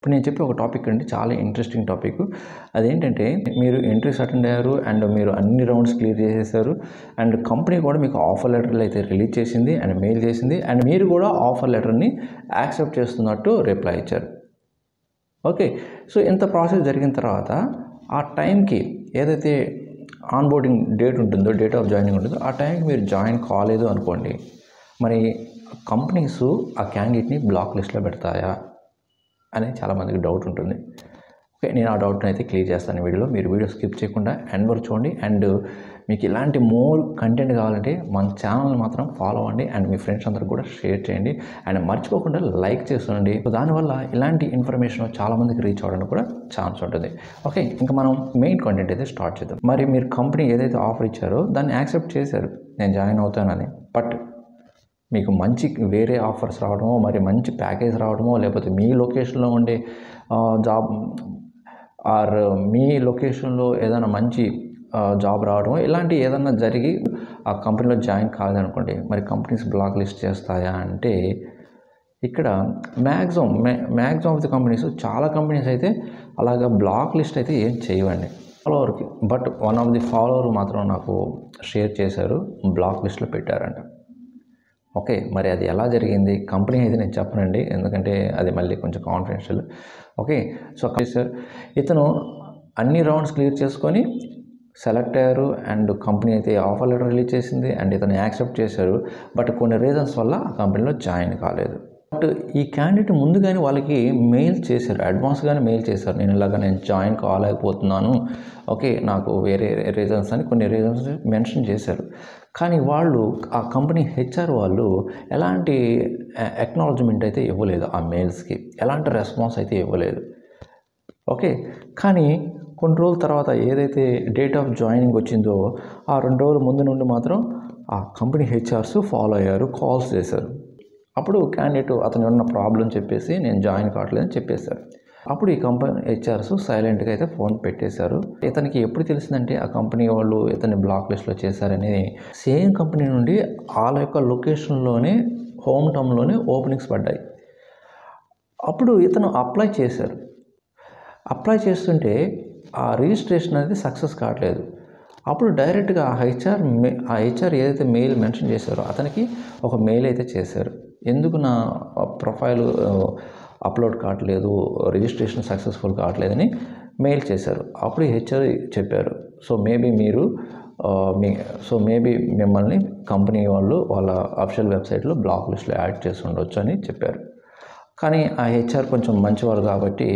ఇప్పుడు నేను చెప్పే ఒక టాపిక్ అండి, చాలా ఇంట్రెస్టింగ్ టాపిక్. అదేంటంటే, మీరు ఇంటర్వ్యూస్ అటెండ్ అయ్యారు అండ్ మీరు అన్ని రౌండ్స్ క్లియర్ చేసేసారు అండ్ కంపెనీ కూడా మీకు ఆఫర్ లెటర్లు అయితే రిలీజ్ చేసింది అండ్ మెయిల్ చేసింది అండ్ మీరు కూడా ఆఫర్ లెటర్ని యాక్సెప్ట్ చేస్తున్నట్టు రిప్లై ఇచ్చారు. ఓకే, సో ఇంత ప్రాసెస్ జరిగిన తర్వాత ఆ టైంకి ఏదైతే ఆన్బోర్డింగ్ డేట్ ఉంటుందో, డేట్ ఆఫ్ జాయినింగ్ ఉంటుందో, ఆ టైంకి మీరు జాయిన్ కాలేదు అనుకోండి, మరి కంపెనీస్ ఆ క్యాండిడేట్ని బ్లాక్ లిస్ట్లో పెడతాయా అని చాలామందికి డౌట్ ఉంటుంది. ఓకే, నేను ఆ డౌట్ని అయితే క్లియర్ చేస్తాను వీడియోలో. మీరు వీడియో స్కిప్ చేయకుండా ఎండ్ వరకు చూడండి అండ్ మీకు ఇలాంటి మోర్ కంటెంట్ కావాలంటే మన ఛానల్ని మాత్రం ఫాలో అవ్వండి అండ్ మీ ఫ్రెండ్స్ అందరికి కూడా షేర్ చేయండి అండ్ మర్చిపోకుండా లైక్ చేస్తుండండి. దానివల్ల ఇలాంటి ఇన్ఫర్మేషన్ చాలామందికి రీచ్ అవ్వడానికి కూడా ఛాన్స్ ఉంటుంది. ఓకే, ఇంకా మనం మెయిన్ కంటెంట్ అయితే స్టార్ట్ చేద్దాం. మరి మీరు కంపెనీ ఏదైతే ఆఫర్ ఇచ్చారో దాన్ని యాక్సెప్ట్ చేశారు, నేను జాయిన్ అవుతానని. బట్ మీకు మంచి వేరే ఆఫర్స్ రావడమో, మరి మంచి ప్యాకేజ్ రావడమో, లేకపోతే మీ లొకేషన్లో ఉండే జాబ్ ఆర్ మీ లొకేషన్లో ఏదైనా మంచి జాబ్ రావడమో, ఇలాంటి ఏదైనా జరిగి ఆ కంపెనీలో జాయిన్ కాదనుకోండి, మరి కంపెనీస్ బ్లాక్ లిస్ట్ చేస్తాయా అంటే, ఇక్కడ మ్యాక్సిమం ఆఫ్ ది కంపెనీస్, చాలా కంపెనీస్ అయితే అలాగా బ్లాక్ లిస్ట్ అయితే ఏం చేయవండి ఫాలోవర్కి. But one of the follower మాత్రం నాకు షేర్ చేశారు, బ్లాక్ లిస్ట్లో పెట్టారంట. ఓకే, మరి అది ఎలా జరిగింది, కంపెనీ అయితే నేను చెప్పనండి, ఎందుకంటే అది మళ్ళీ కొంచెం కాన్ఫిడెన్షియల్. ఓకే, సో సార్ ఇతను అన్ని రౌండ్స్ క్లియర్ చేసుకొని సెలెక్ట్ అయ్యారు అండ్ కంపెనీ అయితే ఆఫర్ లెటర్ రిలీజ్ చేసింది అండ్ ఇతను యాక్సెప్ట్ చేశారు. బట్ కొన్ని రీజన్స్ వల్ల ఆ కంపెనీలో జాయిన్ కాలేదు. బట్ ఈ క్యాండిడేట్ ముందుగానే వాళ్ళకి మెయిల్ చేశారు, అడ్వాన్స్గానే మెయిల్ చేశారు, నేను జాయిన్ కాలేకపోతున్నాను, ఓకే నాకు వేరే రీజన్స్ అని కొన్ని రీజన్స్ మెన్షన్ చేశారు. కానీ వాళ్ళు, ఆ కంపెనీ హెచ్ఆర్ వాళ్ళు ఎలాంటి అక్నాలజ్మెంట్ అయితే ఇవ్వలేదు, ఆ మెయిల్స్కి ఎలాంటి రెస్పాన్స్ అయితే ఇవ్వలేదు. ఓకే, కానీ కొన్ని రోజుల తర్వాత ఏదైతే డేట్ ఆఫ్ జాయినింగ్ వచ్చిందో, ఆ 2 రోజుల ముందు నుండి మాత్రం ఆ కంపెనీ హెచ్ఆర్స్ ఫాలో అయ్యారు, కాల్స్ చేశారు. అప్పుడు క్యాండిడేట్ అతను ఉన్న ప్రాబ్లం చెప్పేసి నేను జాయిన్ కావట్లేదని చెప్పేశారు. అప్పుడు ఈ కంపెనీ హెచ్ఆర్స్ సైలెంట్గా అయితే ఫోన్ పెట్టేశారు. ఇతనికి ఎప్పుడు తెలిసిందంటే ఆ కంపెనీ వాళ్ళు ఇతన్ని బ్లాక్ లిస్ట్లో చేశారని, సేమ్ కంపెనీ నుండి వాళ్ళ యొక్క లొకేషన్లోనే, హోమ్ టౌన్లోనే ఓపెనింగ్స్ పడ్డాయి. అప్పుడు ఇతను అప్లై చేశారు. అప్లై చేస్తుంటే ఆ రిజిస్ట్రేషన్ అనేది సక్సెస్ కావట్లేదు. అప్పుడు డైరెక్ట్గా ఆ హెచ్ఆర్ ఏదైతే మెయిల్ మెన్షన్ చేశారో అతనికి ఒక మెయిల్ అయితే చేశారు, ఎందుకు నా ప్రొఫైల్ అప్లోడ్ కావట్లేదు, రిజిస్ట్రేషన్ సక్సెస్ఫుల్ కావట్లేదని మెయిల్ చేశారు. అప్పుడు హెచ్ఆర్ చెప్పారు, మేబీ మిమ్మల్ని కంపెనీ వాళ్ళు వాళ్ళ అఫిషియల్ వెబ్సైట్లో బ్లాక్ లిస్ట్లో యాడ్ చేసి ఉండొచ్చు అని చెప్పారు. కానీ ఆ హెచ్ఆర్ కొంచెం మంచివారు కాబట్టి,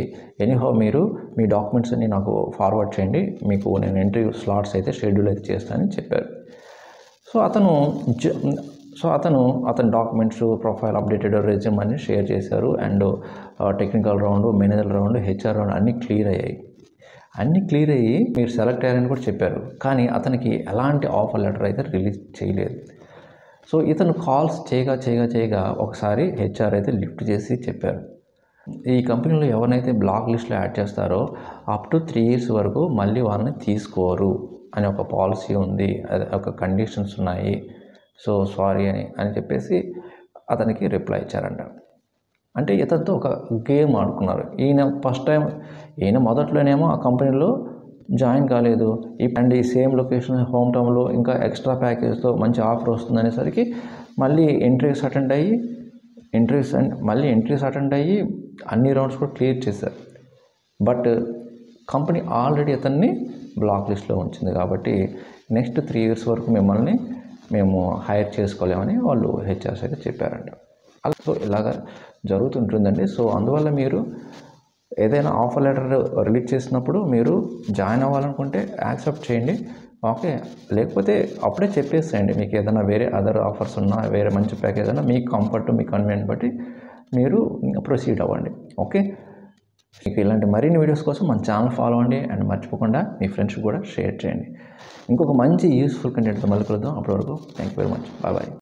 ఎనీహౌ మీరు మీ డాక్యుమెంట్స్ అన్ని నాకు ఫార్వర్డ్ చేయండి, మీకు నేను ఇంటర్వ్యూ స్లాట్స్ అయితే షెడ్యూల్ అయితే చేస్తానని చెప్పారు. సో అతను డాక్యుమెంట్స్, ప్రొఫైల్ అప్డేటెడ్, రెజ్యూమ్ అన్ని షేర్ చేశారు and technical round, manager round, HR round అన్నీ క్లియర్ అయ్యి మీరు సెలెక్ట్ అయ్యారని కూడా చెప్పారు. కానీ అతనికి ఎలాంటి ఆఫర్ లెటర్ అయితే రిలీజ్ చేయలేదు. సో ఇతను కాల్స్ చేయగా ఒకసారి హెచ్ఆర్ అయితే లిఫ్ట్ చేసి చెప్పారు, ఈ కంపెనీలో ఎవరినైతే బ్లాక్ లిస్ట్లో యాడ్ చేస్తారో అప్ టు 3 years వరకు మళ్ళీ వాళ్ళని తీసుకోరు అని ఒక పాలసీ ఉంది, అది ఒక కండిషన్స్ ఉన్నాయి, సో సారీ అని చెప్పేసి అతనికి రిప్లై ఇచ్చారంట. అంటే ఇతనితో ఒక గేమ్ ఆడుకున్నారు. ఈయన మొదట్లోనేమో ఆ కంపెనీలో జాయిన్ కాలేదు అండ్ ఈ సేమ్ లొకేషన్, హోమ్ టౌన్లో ఇంకా ఎక్స్ట్రా ప్యాకేజ్తో మంచి ఆఫర్ వస్తుందనేసరికి మళ్ళీ ఇంటర్వ్యూస్ అటెండ్ అయ్యి అన్ని రౌండ్స్ కూడా క్లియర్ చేశారు. బట్ కంపెనీ ఆల్రెడీ అతన్ని బ్లాక్ లిస్ట్లో ఉంచింది కాబట్టి నెక్స్ట్ 3 years వరకు మిమ్మల్ని మేము హైర్ చేసుకోలేమని వాళ్ళు హెచ్ఆర్స్ అయితే చెప్పారంట. సో ఇలాగ జరుగుతుంటుందండి. సో అందువల్ల మీరు ఏదైనా ఆఫర్ లెటర్ రిలీజ్ చేసినప్పుడు మీరు జాయిన్ అవ్వాలనుకుంటే యాక్సెప్ట్ చేయండి. ఓకే, లేకపోతే అప్పుడే చెప్పేసేయండి, మీకు ఏదైనా వేరే అదర్ ఆఫర్స్ ఉన్నా, వేరే మంచి ప్యాకేజ్ అయినా మీకు కంఫర్ట్, మీ కన్వీనియంట్ బట్టి మీరు ప్రొసీడ్ అవ్వండి. ఓకే, మీకు ఇలాంటి మరిన్ని వీడియోస్ కోసం మన ఛానల్ ఫాలో అవ్వండి అండ్ మర్చిపోకుండా మీ ఫ్రెండ్స్కి కూడా షేర్ చేయండి. ఇంకొక మంచి యూస్ఫుల్ కంటెంట్తో మళ్ళీ కలుద్దాం. అప్పటి వరకు thank you very much. Bye.